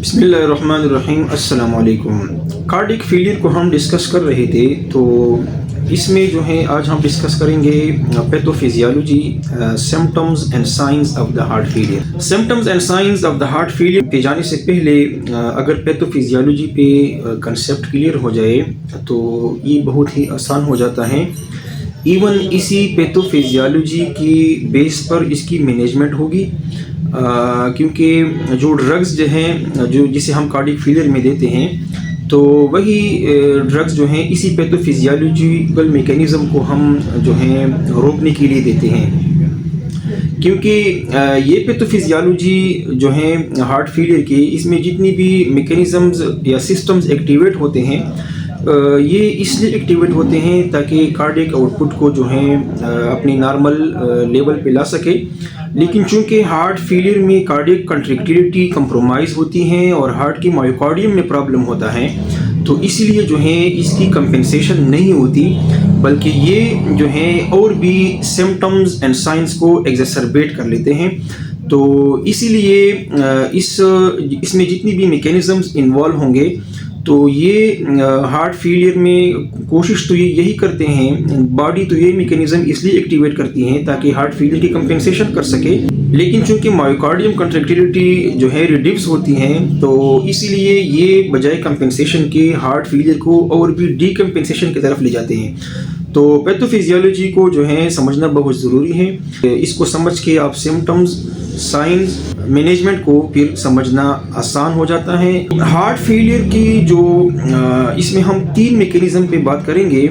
बिस्मिल्लाहिर्रहमानिर्रहीम। अस्सलामु अलैकुम। कार्डिक फेलियर को हम डिस्कस कर रहे थे, तो इसमें जो है आज हम डिस्कस करेंगे pathophysiology, symptoms and science of the heart failure. Symptoms and science of the heart failure पे जाने से पहले अगर पैथोफिजियोलॉजी पे कंसेप्ट क्लियर हो जाए तो ये बहुत ही आसान हो जाता है। इवन इसी पैथोफिजियोलॉजी की बेस पर इसकी मैनेजमेंट होगी, क्योंकि जो ड्रग्स जो हैं जो जिसे हम कार्डिक फेलियर में देते हैं, तो वही ड्रग्स जो हैं इसी पैथोफिजियोलॉजिकल मैकेनिज़्म को हम जो हैं रोकने के लिए देते हैं। क्योंकि ये पैथोफिजियोलॉजी जो है हार्ट फेलियर की, इसमें जितनी भी मैकेनिज़म्स या सिस्टम्स एक्टिवेट होते हैं, ये इसलिए एक्टिवेट होते हैं ताकि कार्डिक आउटपुट को जो है अपनी नॉर्मल लेवल पे ला सके। लेकिन चूंकि हार्ट फेलियर में कार्डिक कंट्रैक्टिलिटी कंप्रोमाइज़ होती हैं और हार्ट की मायोकार्डियम में प्रॉब्लम होता है, तो इसलिए जो है इसकी कंपेंसेशन नहीं होती, बल्कि ये जो है और भी सिम्टम्स एंड साइंस को एग्जैसरबेट कर लेते हैं। तो इसीलिए इसमें जितनी भी मैकेनिज़म्स इन्वॉल्व होंगे, तो ये हार्ट फेलियर में कोशिश तो ये यही करते हैं, बॉडी तो ये मैकेनिज़्म इसलिए एक्टिवेट करती हैं ताकि हार्ट फेलियर की कंपेंसेशन कर सके। लेकिन चूंकि मायोकार्डियम कंट्रैक्टिलिटी जो है रिड्यूस होती हैं, तो इसीलिए ये बजाय कंपेंसेशन के हार्ट फेलियर को और भी डीकम्पेंसेशन की तरफ ले जाते हैं। तो पैथोफिजियोलॉजी को जो है समझना बहुत ज़रूरी है। इसको समझ के आप सिम्टम्स, साइंस, मैनेजमेंट को फिर समझना आसान हो जाता है। हार्ट फेलियर की जो इसमें हम 3 मैकेनिज़्म पे बात करेंगे।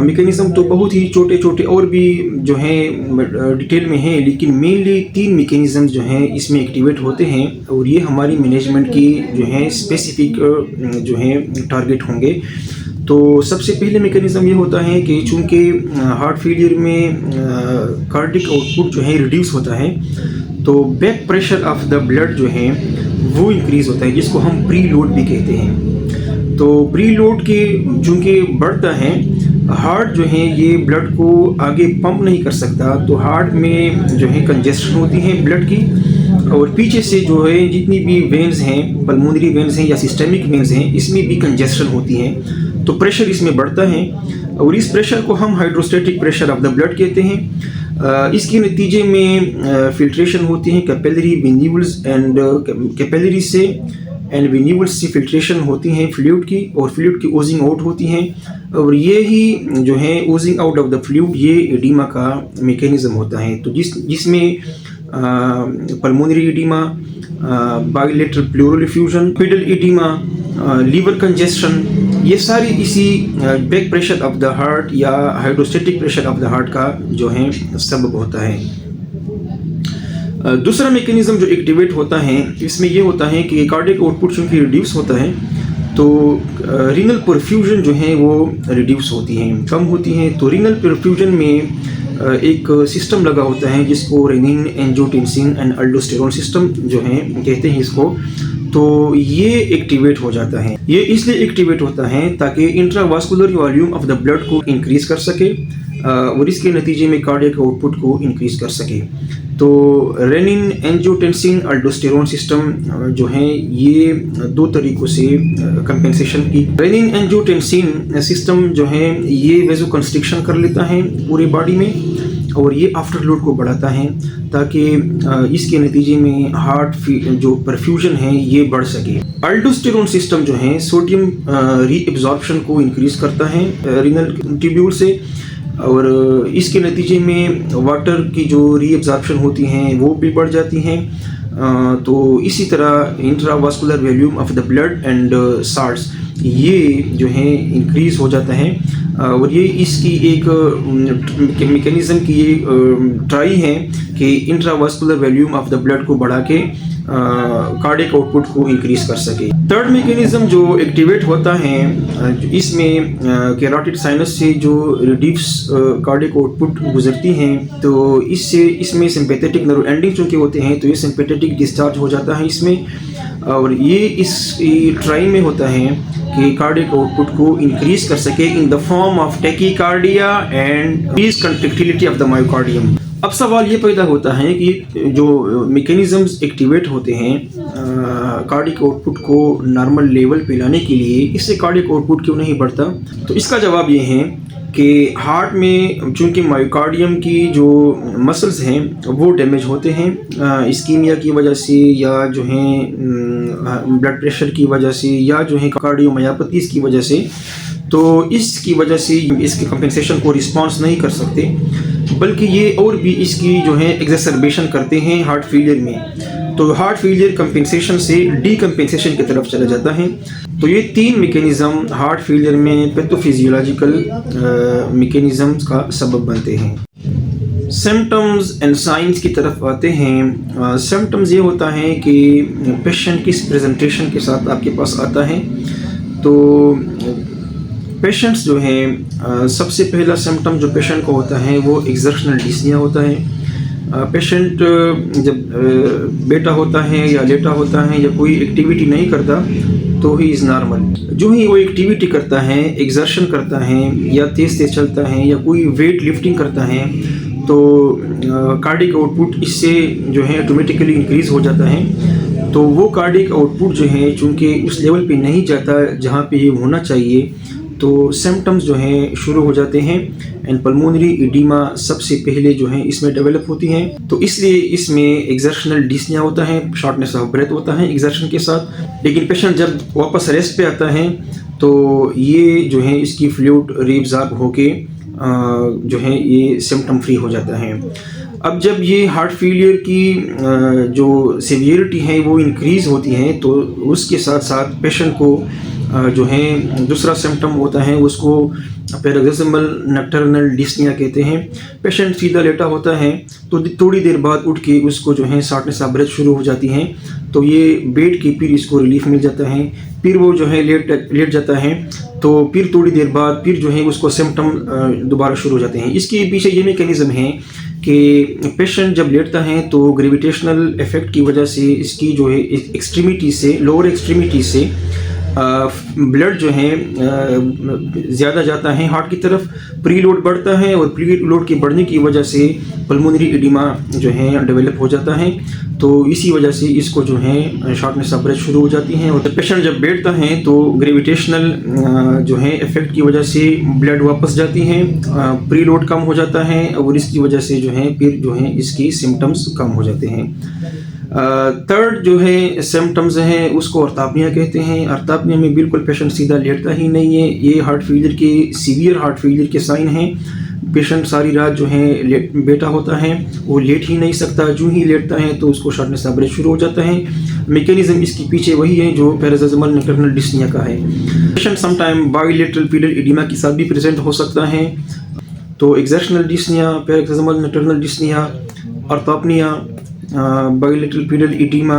मैकेनिज़्म तो बहुत ही छोटे छोटे और भी जो हैं डिटेल में हैं, लेकिन मेनली 3 मैकेनिज़्म जो हैं इसमें एक्टिवेट होते हैं, और ये हमारी मैनेजमेंट की जो है स्पेसिफिक जो है टारगेट होंगे। तो सबसे पहले मैकेनिज़्म ये होता है कि चूँकि हार्ट फेलियर में कार्डिक आउटपुट जो है रिड्यूस होता है, तो back pressure of the blood जो है वो इंक्रीज़ होता है, जिसको हम प्री लोड भी कहते हैं। तो प्री लोड के चूँकि बढ़ता है, हार्ट जो है ये ब्लड को आगे पंप नहीं कर सकता, तो हार्ट में जो है कंजेस्शन होती है ब्लड की, और पीछे से जो है जितनी भी वेन्स हैं, पल्मोनरी वेन्स हैं या सिस्टेमिक वेन्स हैं, इसमें भी कंजेस्शन होती हैं। तो प्रेशर इसमें बढ़ता है, और इस प्रेशर को हम hydrostatic pressure of the blood कहते हैं। इसके नतीजे में फिल्ट्रेशन होती है कैपिलरी वेन्यूल्स एंड कैपिलरी से एंड वेन्यूल्स से फिल्ट्रेशन होती हैं फ्लूइड की, और फ्लूइड की ओजिंग आउट होती हैं, और ये ही जो है oozing out of the fluid ये एडिमा का मैकेनिज़्म होता है। तो जिसमें pulmonary oedema, bilateral pleural effusion, pedal oedema, liver congestion, ये सारी इसी back pressure of the heart या hydrostatic pressure of the heart का जो है सबब होता है। दूसरा मैकेनिज़्म जो एक्टिवेट होता है, इसमें ये होता है कि कार्डिक आउटपुट चूँकि रिड्यूस होता है, तो रीनल परफ्यूजन जो है वो रिड्यूस होती हैं, कम होती हैं। तो रीनल परफ्यूजन में एक सिस्टम लगा होता है जिसको renin, angiotensin and aldosterone system जो है कहते हैं इसको। तो ये एक्टिवेट हो जाता है। ये इसलिए एक्टिवेट होता है ताकि intravascular volume of the blood को इंक्रीज कर सके, और इसके नतीजे में कार्डियक आउटपुट को इंक्रीज कर सके। तो रेनिन, एंजियोटेंसिन, अल्डोस्टेरोन सिस्टम जो है ये 2 तरीक़ों से कंपेंसेशन की। रेनिन एंजियोटेंसिन सिस्टम जो है ये वेजो कंस्ट्रिक्शन कर लेता है पूरे बॉडी में, और ये आफ्टर लोड को बढ़ाता है ताकि इसके नतीजे में हार्ट जो परफ्यूजन है ये बढ़ सके। अल्डोस्टेरोन सिस्टम जो है सोडियम रीएब्जॉर्प्शन को इंक्रीज करता है रीनल ट्यूब्यूल से, और इसके नतीजे में वाटर की जो रीएब्जॉर्प्शन होती हैं वो भी बढ़ जाती हैं। तो इसी तरह intravascular volume of the blood and salts ये जो है इंक्रीज हो जाता है, और ये इसकी एक मैकेनिज़्म की ये ट्राई है कि intravascular volume of the blood को बढ़ा के कार्डिक आउटपुट को इंक्रीज कर सके। थर्ड मैकेनिज़्म जो एक्टिवेट होता है, इसमें कैरोटिड साइनस से जो रिड्यूस कार्डिक आउटपुट गुजरती हैं, तो इसमें सिंपैथेटिक नर्व एंडिंग चूँकि होते हैं, तो ये सिंपैथेटिक डिस्चार्ज हो जाता है इसमें, और ये इस ट्राई में होता है कि कार्डिक आउटपुट को इंक्रीज कर सके in the form of tachycardia and increase contractility of the myocardium. अब सवाल ये पैदा होता है कि जो मैकेनिज़म्स एक्टिवेट होते हैं कार्डिक आउटपुट को नॉर्मल लेवल पे लाने के लिए, इससे कार्डिक आउटपुट क्यों नहीं बढ़ता? तो इसका जवाब ये है कि हार्ट में चूँकि मायोकार्डियम की जो मसल्स हैं वो डैमेज होते हैं इस्कीमिया की वजह से, या जो है ब्लड प्रेशर की वजह से, या जो है कार्डियोमायोपैथीज़ की वजह से। तो इसकी वजह से इसके कंपेंसेशन को रिस्पॉन्स नहीं कर सकते, बल्कि ये और भी इसकी जो है एग्जैसरबेशन करते हैं हार्ट फेलियर में। तो हार्ट फेलियर कंपेंसेशन से डीकम्पेंसेशन की तरफ चला जाता है। तो ये तीन मैकेनिज़्म हार्ट फेलियर में पैथोफिजियोलॉजिकल मैकेनिज़म्स का सबब बनते हैं। सिम्टम्स एंड साइंस की तरफ आते हैं। सिम्टम्स ये होता है कि पेशेंट किस प्रेजेंटेशन के साथ आपके पास आता है। तो पेशेंट्स जो हैं सबसे पहला सिम्टम जो पेशेंट को होता है वो एक्सर्शनल डिस्निया होता है। पेशेंट जब बैठा होता है या लेटा होता है या कोई एक्टिविटी नहीं करता तो ही इज़ नॉर्मल। जो ही वो एक्टिविटी करता है, एक्सर्शन करता है या तेज़ तेज़ चलता है या कोई वेट लिफ्टिंग करता है, तो कार्डिक आउटपुट इससे जो है ऑटोमेटिकली इंक्रीज़ हो जाता है। तो वो कार्डिक आउटपुट जो है चूँकि उस लेवल पे नहीं जाता जहाँ पे ये होना चाहिए, तो सिम्टम्स जो हैं शुरू हो जाते हैं। एंड पल्मोनरी एडिमा सबसे पहले जो है इसमें डेवलप होती हैं। तो इसलिए इसमें एक्सर्शनल डिस्निया होता है, शॉर्टनेस ऑफ ब्रेथ होता है एक्सर्शन के साथ। लेकिन पेशेंट जब वापस रेस्ट पे आता है तो ये जो है इसकी फ्लूइड रीअब्सॉर्ब होके जो है ये सिम्टम फ्री हो जाता है। अब जब ये हार्ट फेलियर की जो सीवियरिटी है वो इंक्रीज़ होती है, तो उसके साथ साथ पेशेंट को जो है दूसरा सिम्टम होता है उसको पैरोक्सिस्मल नॉकटर्नल डिस्निया कहते हैं। पेशेंट सीधा लेटा होता है तो थोड़ी देर बाद उठ के उसको जो है शॉर्टनेस ऑफ ब्रेथ शुरू हो जाती है। तो ये बेड के फिर इसको रिलीफ मिल जाता है, फिर वो जो है लेट जाता है, तो फिर थोड़ी देर बाद फिर जो है उसको सिम्टम दोबारा शुरू हो जाते हैं। इसके पीछे ये मैकेनिज़्म है कि पेशेंट जब लेटता है तो ग्रेविटेशनल इफेक्ट की वजह से इसकी जो है एक्सट्रीमिटी से, लोअर एक्सट्रीमिटी से ब्लड जो है ज़्यादा जाता है हार्ट की तरफ, प्री लोड बढ़ता है और प्री लोड के बढ़ने की वजह से पल्मोनरी एडिमा जो है डेवलप हो जाता है। तो इसी वजह से इसको जो है शॉर्टनेस ऑफ ब्रेथ शुरू हो जाती है। और पेशेंट जब बैठता है तो ग्रेविटेशनल जो है इफेक्ट की वजह से ब्लड वापस जाती है, प्री लोड कम हो जाता है और इसकी वजह से जो है फिर जो है इसकी सिम्टम्स कम हो जाते हैं। थर्ड जो है सिम्टम्स हैं उसको अर्थापनिया कहते हैं। अर्थापनिया में बिल्कुल पेशेंट सीधा लेटता ही नहीं है। ये हार्ट फेलियर के सीवियर हार्ट फेलियर के साइन हैं। पेशेंट सारी रात जो है बैठा होता है, वो लेट ही नहीं सकता। जो ही लेटता है तो उसको शॉर्टनेस ऑफ ब्रेथ शुरू हो जाता है। मैकेनिज्म इसके पीछे वही है जो पैरोक्सिस्मल नॉकटर्नल डिस्निया का है। Patient sometime bilateral pedal oedema के साथ भी प्रेजेंट हो सकता है। तो exertional dyspnoea, paroxysmal nocturnal dyspnoea, orthopnoea, bilateral pedal oedema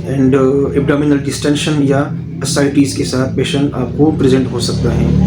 and abdominal distension या ascites के साथ पेशेंट आपको प्रेजेंट हो सकता है।